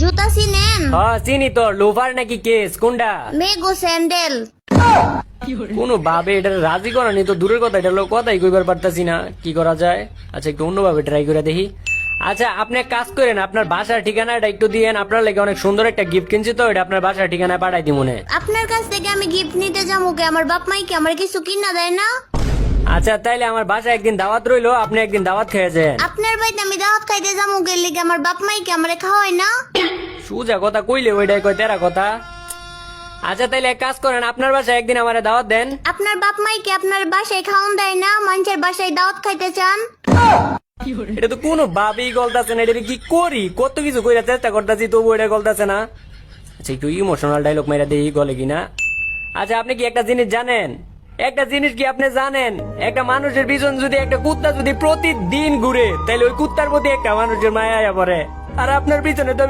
জুতা চিনেন? হ্যাঁ চিনি তো, লোফার নাকি কেস কোনটা? মেগো স্যান্ডেল। কোন ভাবে এটা রাজি করানি তো দূরের কথা, এটা লোক কথাই কইবার পারতাছি না, কি করা যায়? আচ্ছা একটু অন্যভাবে ট্রাই করে দেখি। আচ্ছা আপনি এক কাজ করেন, আপনার বাসার ঠিকানাটা একটু দিয়েন, আপনার লাগে অনেক সুন্দর একটা গিফট কিনছি তো, এটা আপনার বাসার ঠিকানায় পাঠাই দি মনে। আপনার কাছ থেকে আমি গিফট নিতে যাবো কে? আমার বাপ মাই কি আমার কিছু কিনা দেয় না? আচ্ছা তাইলে আমার বাসায় একদিন দাওয়াত রইলো, আপনি একদিন দাওয়াত খেয়ে যান। আপনার বাড়িতে আমি দাওয়াত খাইতে যাবো কে লিগে? আমার বাপ মাই কি আমারে খাওয়ায় না? সুজা কথা কইলে ওইটাই কয় তেরা কথা। আচ্ছা তাইলে এক কাজ করেন, আপনার বাসায় একদিন আমারে দাওয়াত দেন। আপনার বাপ মাই কি আপনার বাসায় খাওয়ান দেয় না? মানুষের বাসায় দাওয়াত খাইতে চান? এটা তো কোনো ভাবেই গলতাছে না, এটা কি করি? কত কিছু কইরা চেষ্টা করতেছি তবু এটা গলতাছে না। আচ্ছা একটু ইমোশনাল ডায়লগ মেরা দেই গলে কিনা। আচ্ছা আপনি কি একটা জিনিস জানেন? একটা জিনিস কি আপনি জানেন, একটা মানুষের পিছন যদি একটা কুত্তা যদি প্রতিদিন ঘুরে, তাহলে ওই কুত্তার প্রতি একটা মানুষের মায়া আয়া পড়ে। আর আপনার পিছনে তো